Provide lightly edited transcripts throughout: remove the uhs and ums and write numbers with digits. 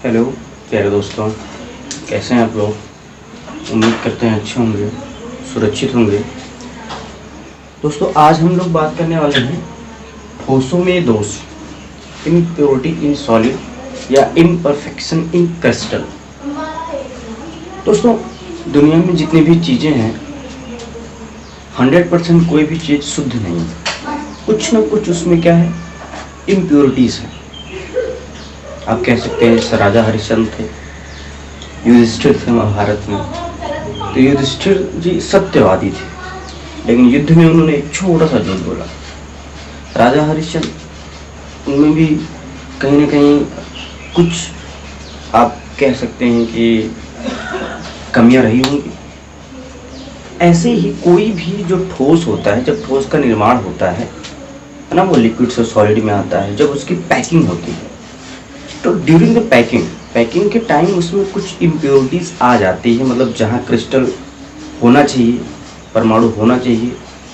Hello प्यारे दोस्तों, कैसे हैं आप लोग। उम्मीद करते हैं अच्छे होंगे, सुरक्षित होंगे। दोस्तों, आज हम लोग बात करने वाले हैं ठोसों में दोष, इम्प्योरिटी इन सॉलिड या इम्परफेक्शन इन क्रिस्टल। दोस्तों, दुनिया में जितनी भी चीज़ें हैं 100% कोई भी चीज़ शुद्ध नहीं है। कुछ ना कुछ उसमें क्या है, इम्प्योरिटीज़ है। आप कह सकते हैं जैसे राजा हरिश्चंद्र थे, युधिष्ठिर थे महाभारत में। तो युधिष्ठिर जी सत्यवादी थे, लेकिन युद्ध में उन्होंने एक छोटा सा झूठ बोला। राजा हरिश्चंद्र, उनमें भी कहीं ना कहीं कुछ आप कह सकते हैं कि कमियां रही होंगी। ऐसे ही कोई भी जो ठोस होता है, जब ठोस का निर्माण होता है ना, वो लिक्विड से सॉलिड में आता है, जब उसकी पैकिंग होती है, तो ड्यूरिंग द पैकिंग के टाइम उसमें कुछ इम्प्योरिटीज़ आ जाती है। मतलब जहाँ क्रिस्टल होना चाहिए, परमाणु होना चाहिए,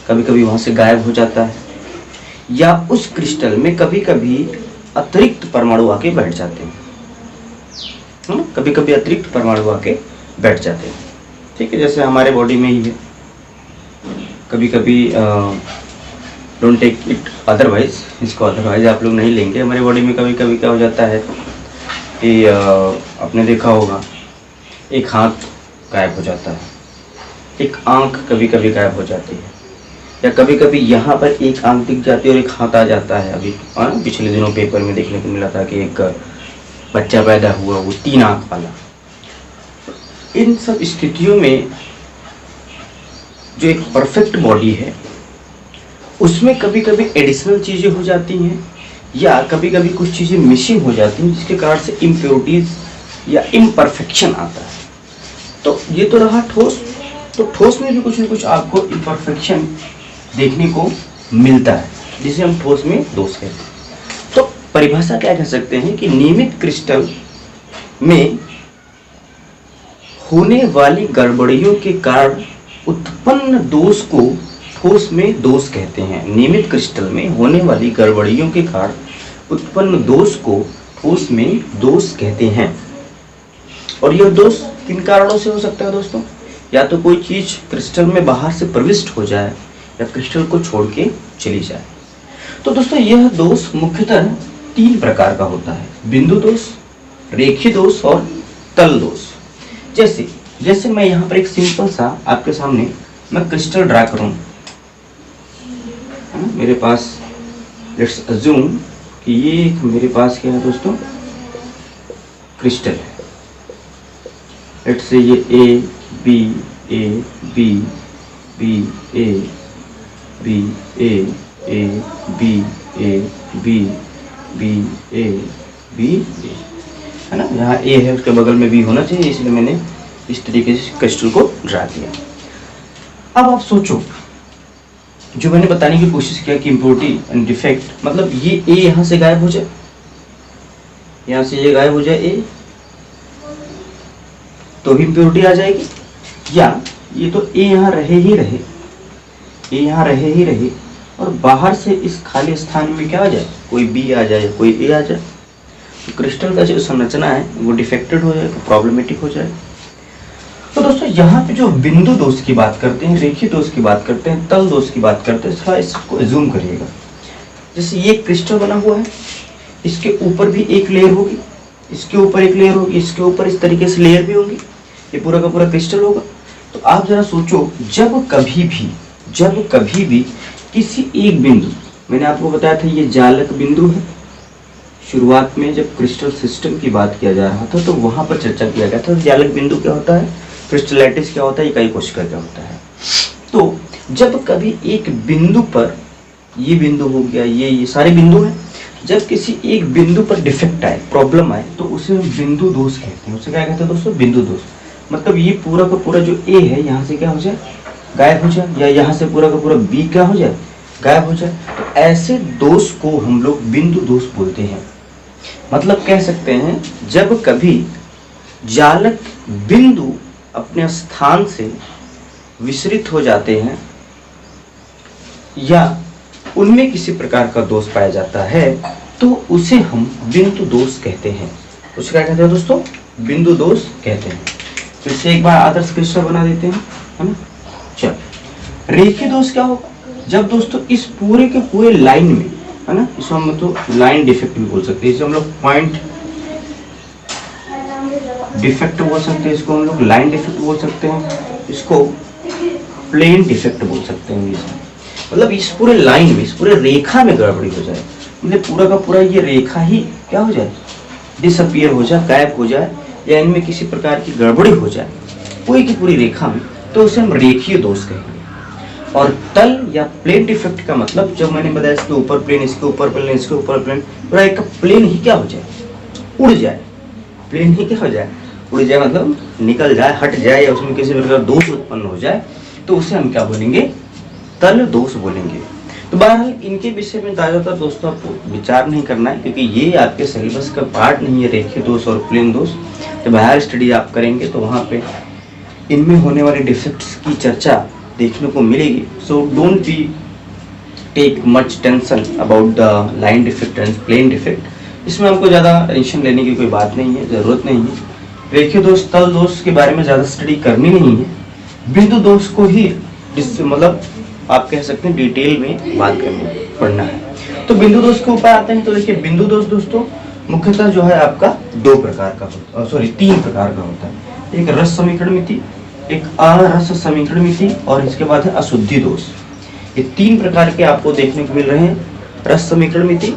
कभी कभी वहाँ से गायब हो जाता है, या उस क्रिस्टल में कभी कभी अतिरिक्त परमाणु आके बैठ जाते हैं। कभी कभी अतिरिक्त परमाणु आके बैठ जाते हैं। ठीक है, जैसे हमारे बॉडी में ही है। कभी कभी डोंट टेक इट अदरवाइज, इसको अदरवाइज आप लोग नहीं लेंगे। हमारी बॉडी में कभी कभी क्या हो जाता है कि आपने देखा होगा एक हाथ गायब हो जाता है, एक आंख कभी कभी गायब हो जाती है, या कभी कभी यहाँ पर एक आंख दिख जाती है और एक हाथ आ जाता है। अभी पिछले दिनों पेपर में देखने को मिला था कि एक बच्चा पैदा हुआ, वो 3 आंख वाला। इन सब स्थितियों में जो एक परफेक्ट बॉडी है उसमें कभी कभी एडिशनल चीज़ें हो जाती हैं, या कभी कभी कुछ चीज़ें मिसिंग हो जाती हैं, जिसके कारण से इम्प्योरिटीज़ या इम्परफेक्शन आता है। तो ये तो रहा ठोस। तो ठोस में भी कुछ न कुछ आपको इम्परफेक्शन देखने को मिलता है, जिसे हम ठोस में दोष कहते हैं। तो परिभाषा क्या कह सकते हैं कि नियमित क्रिस्टल में होने वाली गड़बड़ियों के कारण उत्पन्न दोष को ठोस में दोष कहते हैं। नियमित क्रिस्टल में होने वाली गड़बड़ियों के कारण उत्पन्न दोष को ठोस में दोष कहते हैं। और यह दोष किन कारणों से हो सकता है दोस्तों? या तो कोई चीज क्रिस्टल में बाहर से प्रविष्ट हो जाए, या क्रिस्टल को छोड़ के चली जाए। तो दोस्तों, यह दोष मुख्यतः 3 प्रकार का होता है: बिंदु दोष, रेखीय दोष और तल दोष। जैसे मैं यहाँ पर एक सिंपल सा आपके सामने मैं क्रिस्टल ड्रा करूँ, मेरे पास लेट्स अज्यूम कि ये मेरे पास क्या है दोस्तों, क्रिस्टल है। लेट्स से ये A B A B B A B A A B A B B A B A, है ना। यहाँ ए है, उसके बगल में बी होना चाहिए, इसलिए मैंने इस तरीके से क्रिस्टल को ड्रा किया। अब आप सोचो, जो मैंने बताने की कोशिश किया कि इम्प्योरिटी एंड डिफेक्ट, मतलब ये ए यहाँ से गायब हो जाए, यहाँ से ये गायब हो जाए ए, तो भी इम्प्योरिटी आ जाएगी। या ये तो ए यहाँ रहे ही रहे, ए यहाँ रहे ही रहे, और बाहर से इस खाली स्थान में क्या आ जाए, कोई बी आ जाए, कोई ए आ जाए, तो क्रिस्टल का जो संरचना है वो डिफेक्टेड हो जाएगा, प्रॉब्लमेटिक हो जाएगा। तो दोस्तों, यहाँ पे जो बिंदु दोष की बात करते हैं, रेखीय दोष की बात करते हैं, तल दोष की बात करते हैं, थोड़ा इसको एज्यूम करिएगा। जैसे ये क्रिस्टल बना हुआ है, इसके ऊपर भी एक लेयर होगी, इसके ऊपर एक लेयर होगी, इसके ऊपर इस तरीके से लेयर भी होगी, ये पूरा का पूरा क्रिस्टल होगा। तो आप जरा सोचो, जब कभी भी किसी एक बिंदु, मैंने आपको बताया था ये जालक बिंदु है। शुरुआत में जब क्रिस्टल सिस्टम की बात किया जा रहा था तो वहां पर चर्चा किया गया था जालक बिंदु क्या होता है, क्रिस्टलाइटिस क्या होता है, इकाई कोशिका क्या होता है। तो जब कभी एक बिंदु पर, ये बिंदु हो गया, ये सारे बिंदु हैं, जब किसी एक बिंदु पर डिफेक्ट आए, प्रॉब्लम आए, तो उसे हम बिंदु दोष कहते हैं। उसे क्या कहते हैं दोस्तों? बिंदु दोष। मतलब ये पूरा का पूरा जो ए है यहाँ से क्या हो जाए, गायब हो जाए, या यहाँ से पूरा का पूरा बी क्या हो जाए, गायब हो जाए। तो ऐसे दोष को हम लोग बिंदु दोष बोलते हैं। मतलब कह सकते हैं जब कभी जालक बिंदु अपने स्थान से विचलित हो जाते हैं, या उनमें किसी प्रकार का दोष पाया जाता है, तो उसे हम बिंदु दोष कहते हैं। उसको क्या कहते हैं दोस्तों, बिंदु दोष कहते हैं। तो इससे एक बार आदर्श क्रिस्टल बना देते हैं, है ना। चलो, रेखीय दोष क्या होगा, जब दोस्तों इस पूरे के पूरे लाइन में, है ना, इसको हम तो लाइन डिफेक्ट भी बोल सकते हैं, इसे हम लोग पॉइंट डिफेक्ट बोल सकते हैं, इसको हम लोग लाइन डिफेक्ट बोल सकते हैं, इसको प्लेन डिफेक्ट बोल सकते हैं। मतलब इस पूरे लाइन में, इस पूरे रेखा में गड़बड़ी हो जाए, मतलब पूरा का पूरा ये रेखा ही क्या हो जाए, डिसअपियर हो जाए, गायब हो जाए, या इनमें किसी प्रकार की गड़बड़ी हो जाए पूरी की पूरी रेखा में, तो उसे हम रेखीय दोष कहेंगे। और तल या प्लेन डिफेक्ट का मतलब, जब मैंने बताया इसके ऊपर प्लेन, इसके ऊपर प्लेन, इसके ऊपर प्लेन, पूरा एक प्लेन ही क्या हो जाए, उड़ जाए, प्लेन ही क्या हो जाए, उड़ जाए, मतलब निकल जाए, हट जाए, या उसमें किसी प्रकार दोष उत्पन्न हो जाए, तो उसे हम क्या बोलेंगे, तल दोष बोलेंगे। तो बहरहाल इनके विषय में ज़्यादातर दोस्तों आपको विचार नहीं करना है, क्योंकि ये आपके सिलेबस का पार्ट नहीं है, रेखीय दोष और प्लेन दोष। जब हायर स्टडी आप करेंगे तो वहाँ पे इनमें होने वाले डिफेक्ट्स की चर्चा देखने को मिलेगी। So don't be take much tension about the line defect and plane defect, इसमें हमको ज़्यादा टेंशन लेने की कोई बात नहीं है, ज़रूरत नहीं है। रेखीय दोष, तल दोष के बारे में ज़्यादा स्टडी करनी नहीं है, बिंदु दोष को ही मतलब आप कह सकते हैं डिटेल में बात करनी पढ़ना है। तो बिंदु दोष के ऊपर आते हैं। तो देखिए, बिंदु दोष दोस्तों मुख्यतः जो है आपका दो प्रकार का होता है, तीन प्रकार का होता है। एक रस समीकरण मिति, एक अरस समीकरण मिति, और इसके बाद है अशुद्धि दोष। ये तीन प्रकार के आपको देखने को मिल रहे हैं, रस समीकरण मिति,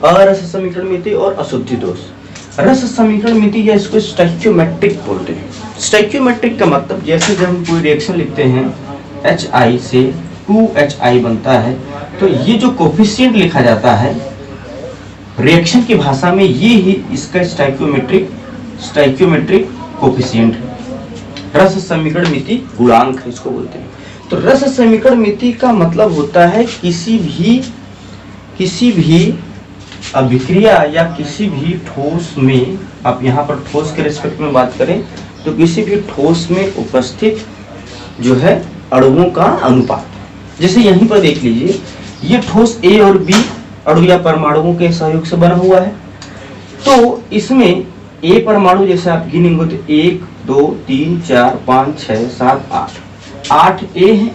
अरस समीकरण मिति और अशुद्धि दोष। रस समीकरण मिति या इसको स्टोइकियोमेट्रिक बोलते हैं। स्टोइकियोमेट्रिक का मतलब, जैसे जब हम कोई रिएक्शन लिखते हैं HI से 2HI बनता है, तो ये जो कोफिशिएंट लिखा जाता है रिएक्शन की भाषा में, ये ही इसका स्टोइकियोमेट्रिक कोफिशिएंट है। रस समीकरण मिति गुणांक है, इसको बोलते हैं। तो रस समीकरण मिति का मतलब होता है किसी भी अभिक्रिया या किसी भी ठोस में, आप यहाँ पर ठोस के रिस्पेक्ट में बात करें तो किसी भी ठोस में उपस्थित जो है अणुओं का अनुपात। जैसे यहीं पर देख लीजिए, ये ठोस A और B अणु या परमाणुओं के सहयोग से बना हुआ है। तो इसमें A परमाणु जैसे आप गिनेंगे तो 1 2 3 4 5 6 7 8 A है,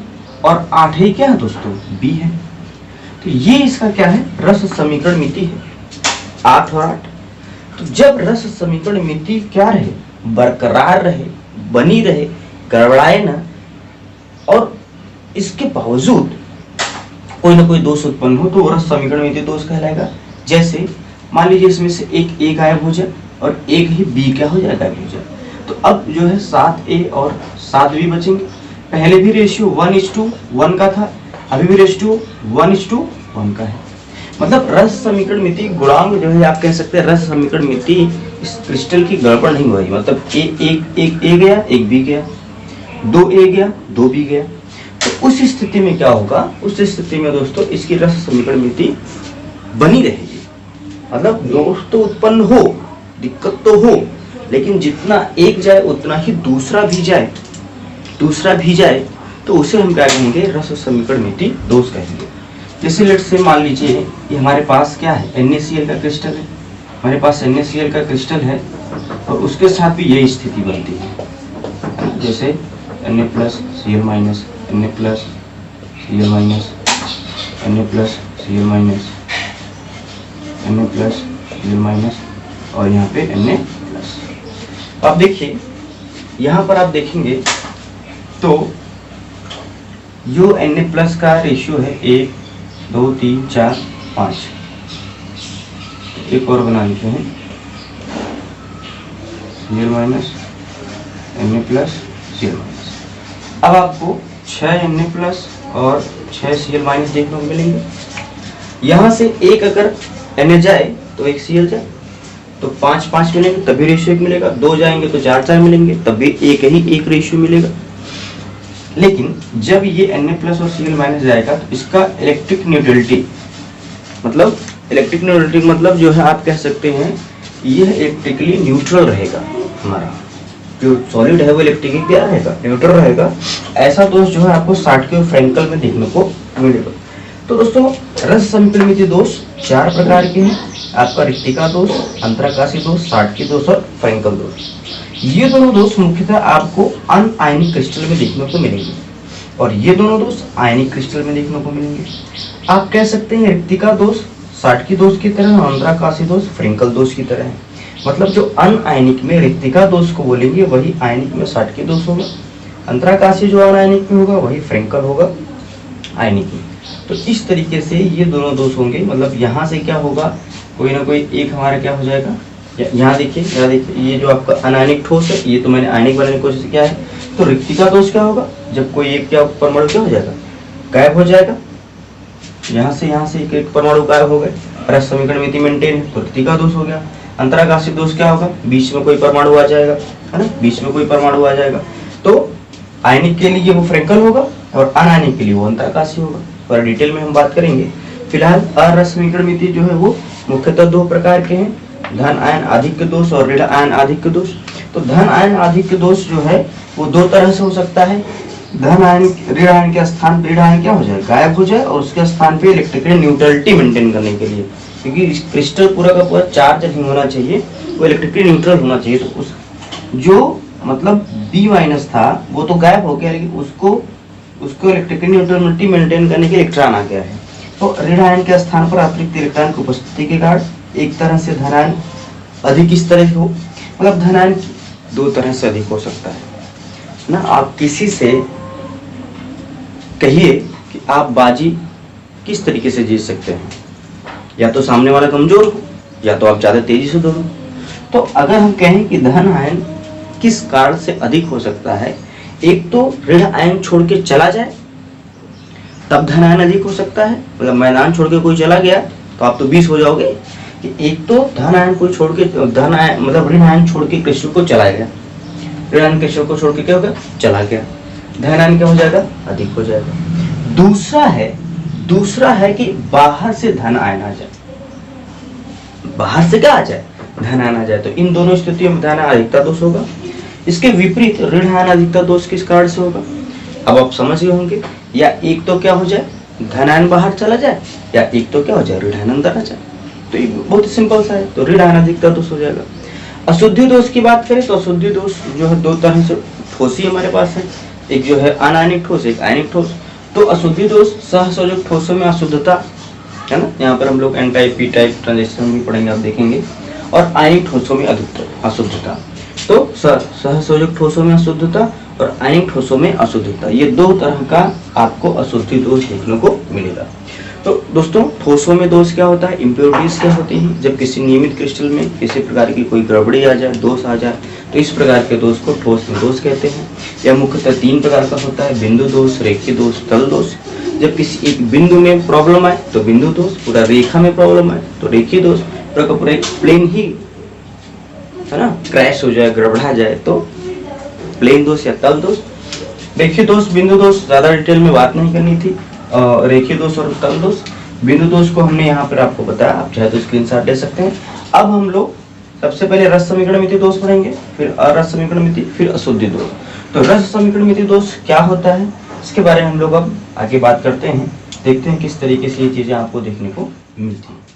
और 8 ही क्या है दोस्तों, B है। तो ये इसका क्या है, रस समीकरण मिति है, 8 और 8। तो जब रस समीकरण मिति क्या रहे, बरकरार रहे, बनी रहे, गड़बड़ाए ना, और इसके बावजूद कोई ना कोई दोष उत्पन्न हो, तो रस समीकरण मिति दोष कहलाएगा। जैसे मान लीजिए इसमें से एक A गायब हो जाए और एक ही B क्या हो जाए, गायब हो जाए, तो अब जो है 7A और 7B बचेंगे। पहले भी रेशियो 1:1 का था, अभी भी रेशियो 1:1 का है। मतलब रस समीकरण मिति गुणांक जो है, आप कह सकते हैं रस समीकरण मिति इस क्रिस्टल की गड़बड़ नहीं हुई। मतलब एक A गया, एक B गया, 2A गया, 2B गया। तो उस स्थिति में क्या होगा, उस स्थिति में दोस्तों इसकी रस समीकरण मिति बनी रहेगी। मतलब दोष तो उत्पन्न हो, दिक्कत तो हो, लेकिन जितना एक जाए उतना ही दूसरा भी जाए, तो उसे हम क्या कहेंगे, रस समीकरण मिति दोष कहेंगे। जैसे लेट्स से मान लीजिए ये हमारे पास क्या है, NaCl का क्रिस्टल है, हमारे पास NaCl का क्रिस्टल है, और उसके साथ भी यही स्थिति बनती है। जैसे Na+Cl-, Na+Cl-, Na+Cl-, और यहाँ पे Na+। अब देखिए यहाँ पर आप देखेंगे तो यो Na+ का रेशियो है 1 2 3 4 5। एक और बना लेते हैं, Cl-, Na+Cl-। अब आपको 6 Na+ और 6 Cl- देखने को मिलेंगे। यहाँ से एक अगर Na जाए तो एक Cl जाए, तो 5 मिलेंगे, तभी रेशियो 1 मिलेगा। 2 जाएंगे तो 4 मिलेंगे, तभी एक रेशियो मिलेगा। लेकिन जब ये Na+ और Cl- जाएगा तो इसका इलेक्ट्रिक न्यूट्रलिटी मतलब जो है आप कह सकते हैं यह इलेक्ट्रिकली न्यूट्रल रहेगा। हमारा जो सॉलिड है वो इलेक्ट्रिकली क्या रहेगा, न्यूट्रल रहेगा। ऐसा दोष जो है आपको साटके और फ्रेंकल में देखने को मिलेगा। तो दोस्तों रस समीकरण मिति दोष 4 प्रकार के हैं। आपका रिक्तिका दोष, अंतराकाशी दोष, साटकी दोष और फ्रेंकल दोष। ये दोनों दोष मुख्यतः आपको अनआयनिक क्रिस्टल में देखने को मिलेंगे और ये दोनों दोष आयनिक क्रिस्टल में देखने को मिलेंगे। आप कह सकते हैं रिक्तिका दोष साटकी दोष की तरह, अंतराकाशी दोष फ्रेंकल दोष की तरह है। मतलब जो अनआयनिक में रिक्तिका दोष को बोलेंगे वही आयनिक में साटकी दोष होगा, अंतराकाशी जो अनायनिक में होगा वही फ्रेंकल होगा आयनिक में। तो इस तरीके से ये दोनों दोष होंगे। मतलब यहाँ से क्या होगा, कोई ना कोई एक हमारा क्या हो जाएगा। यहाँ देखिए, ये जो आपका अनायनिक ठोस है, ये तो मैंने आयनिक बनाने की कोशिश किया है। तो रिक्तिका दोष क्या होगा, जब कोई एक क्या परमाणु क्या हो जाएगा, गायब हो जाएगा। यहाँ से एक परमाणु गायब हो गए, परस्पर समीकरण मिति मेंटेन है, तो रिक्तिका दोष हो गया। अंतराकाशी दोष क्या होगा, बीच में कोई परमाणु आ जाएगा, है ना, बीच में कोई परमाणु आ जाएगा। तो आयनिक के लिए वो फ्रेंकल होगा और अनायनिक के लिए वो अंतराकाशी होगा। और डिटेल में हम बात करेंगे। फिलहाल अरस समीकरण मिति जो है वो मुख्यतः दो प्रकार के हैं, धन आयन आधिक्य दोष और ऋण आयन आधिक्य दोष। तो धन आयन आधिक्य दोष जो है वो दो तरह से हो सकता है। धन आयन ऋण आयन के स्थान पे ऋण आयन क्या हो जाए, गायब हो जाए, और उसके स्थान पे इलेक्ट्रिकल न्यूट्रलिटी मेंटेन करने के लिए, क्योंकि क्रिस्टल पूरा का पूरा चार्ज नहीं होना चाहिए, वो इलेक्ट्रिकली न्यूट्रल होना चाहिए। तो उस जो मतलब B माइनस था वो तो गायब हो गया, लेकिन उसको इलेक्ट्रिकल न्यूट्रलिटी मेंटेन करने के इलेक्ट्रॉन आ गया है। तो ऋण आयन के स्थान पर अतिरिक्त इलेक्ट्रॉन की उपस्थिति के कारण एक तरह से धन आयन अधिक इस तरह हो, मतलब धन आयन दो तरह से अधिक हो सकता है ना। आप किसी से कहिए कि आप बाजी किस तरीके से जीत सकते हैं, या तो सामने वाला कमजोर हो या तो आप ज्यादा तेजी से दौड़ो। तो अगर हम कहें कि धन आयन किस कारण से अधिक हो सकता है, एक तो ऋण आयन छोड़ के चला जाए तब धन आयन अधिक हो सकता है। मतलब मैदान छोड़ के कोई चला गया तो आप तो 20 हो जाओगे। कि एक तो धन आयन कोई छोड़ के, धन आयन मतलब ऋण आयन छोड़ के क्रिस्टल को चला गया, ऋण आयन क्रिस्टल को छोड़ के क्या होगा, चला गया, धन आयन क्या हो जाएगा, अधिक हो जाएगा। दूसरा है कि बाहर से धन आयन आ जाए, बाहर से क्या आ जाए, धन आयन आ जाए। तो इन दोनों स्थितियों में धन आयन अधिकता दोष होगा। इसके विपरीत ऋण आयन अधिकता दोष किस कारण से होगा, अब आप समझ गए होंगे। या एक तो क्या हो जाए, धन आयन बाहर चला जाए, या एक तो क्या हो जाए, ऋण आयन अंदर आ जाए। तो ये बहुत ही सिंपल सा है। तो ऋण आयन अधिकता दोष हो जाएगा। अशुद्धि दोष की बात करें तो अशुद्धि दोष जो है दो तरह से ठोसी हमारे पास है, एक जो है अनायनिक ठोस, एक आयनिक ठोस। तो अशुद्धि दोष सहसंयोजक ठोसों में अशुद्धता है ना, यहाँ पर हम लोग N type P type transition भी पढ़ेंगे, आप देखेंगे। और आयनिक ठोसों में अशुद्धता। तो सहसंयोजक ठोसों में अशुद्धता और आयनिक ठोसों में अशुद्धता, ये दो तरह का आपको अशुद्धि दोष देखने को मिलेगा। तो दोस्तों ठोसों में दोष क्या होता है, इम्प्योरिटीज क्या होती हैं। जब किसी नियमित क्रिस्टल में किसी प्रकार की कोई गड़बड़ी आ जाए, दोष आ जाए, तो इस प्रकार के दोष को ठोस में दोष कहते हैं। यह मुख्यतः 3 प्रकार का होता है, बिंदु दोष, रेखीय दोष, तल दोष। जब किसी एक बिंदु में प्रॉब्लम आए तो बिंदु दोष, पूरा रेखा में प्रॉब्लम आए तो रेखीय दोष, पूरा का पूरा एक प्लेन ही है ना क्रैश हो जाए, गड़बड़ा जाए तो प्लेन दोष या तल दोष। रेखीय दोष, बिंदु दोष ज्यादा डिटेल में बात नहीं करनी थी। रेखीय दोष और तल दोष, बिंदु दोष को हमने यहाँ पर आपको बताया, आप चाहे तो स्क्रीनशॉट ले सकते हैं। अब हम लोग सबसे पहले रस समीकरण मिति दोष पढ़ेंगे, फिर अरस समीकरण मिति, फिर अशुद्धि दोष। तो रस समीकरण मिति दोष क्या होता है, इसके बारे में हम लोग अब आगे बात करते हैं। देखते हैं किस तरीके से ये चीजें आपको देखने को मिलती हैं।